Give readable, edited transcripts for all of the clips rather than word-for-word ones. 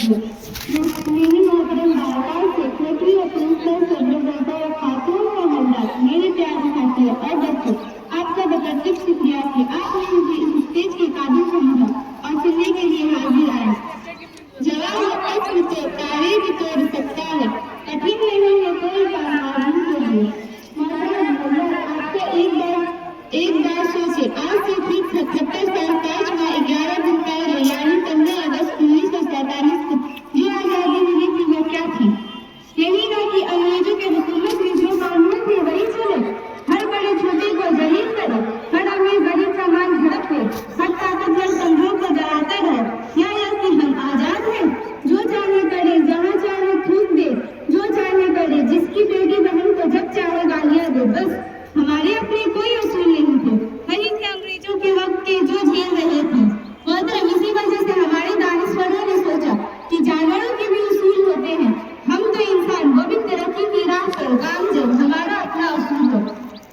दिए। मेरी मोहतरम बारकाई सेक्रेटरी और प्रिंसिपल चंद्रगोता और खातून और हवलदार, मेरे प्यारे साथियों और बच्चों, आपका बेहतरीन शुक्रिया कि आपने मुझे इस स्टेज के काबिल समझा और सुनने के लिए हाजिर आए। जवाब अस्त्र तो तारे भी तोड़ सकता है, कठिन नहीं है कोई काम आदमी के लिए। एक बार सोचे, आज से ठीक 77 साल 5 माह 11 दिन पहले यानी 15 अगस्त 1947 को जो आजादी मिली थी वो क्या थी? यही ना कि अंग्रेजों के हुकूमत में जो कानून थे वही चले, हर बड़े छोटे को जलील करे, हर अमीर गरीब का मान झड़प ले, हर ताकतवर कमजोर को डराता रहे। या कि हम आजाद हैं, जो चाहे करे जहाँ चाहे थूक दे, जो चाहे करे जिसकी बेटी बहन को जब चाहे गालियां दे, बस हमारे अपने कोई उसूल नहीं थे, वही थे अंग्रेजों के वक्त के जो झेल रहे थे। मोहतरम, इसी वजह से हमारे दानिश्वरों ने सोचा कि जानवरों के भी उसूल होते हैं, हम तो इंसान वो भी तरक्की की राह पर गामजन हमारा अपना उसूल हो,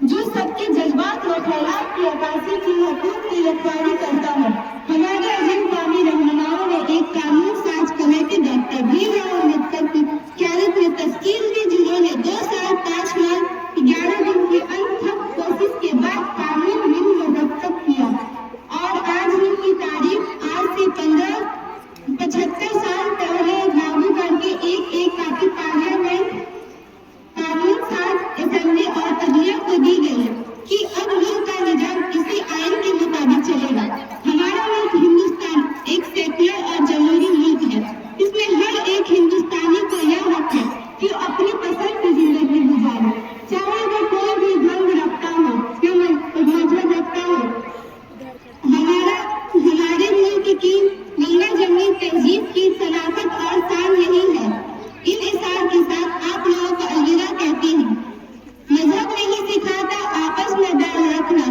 जो सबके जज्बात और ख्यालात की अक्कासी की हकूक की रखवाली करता है। हमारे अजीम कौमी रहनुमाओं ने एक कानून साज कमेटी डॉक्टर भीमराव अम्बेडकर की क़यादत में तश्कील दी, जिन्होंने 2 साल 5 माह 11 दिन की अनथक कोशिश के बाद कानून बिल मुरतब किया और आज ही की तारीख आज से 75 साल पहले लागू करके एक काफी पार्लियामेंट कानून साज असेंबली और अदलिया को दी गई कि अब मुल्क का निजाम इसी आइन के मुताबिक चलेगा। हमारा मुल्क हिंदुस्तान एक सेक्युलर और जमहूरी मुल्क है। इसमें हर एक हिंदुस्तानी को यह हक है कि अपनी पसंद की जिंदगी गुजारे, चाहे वो कोई भी धर्म रखता हो या मजहब रखता हो। हमारे मुल्क की गंगा जमनी तहजीब की सलाखत और शान यही है। इन इशार के साथ आप लोगों को अलविदा कहती हूँ। मजहब नहीं सिखाता आपस में डर रखना,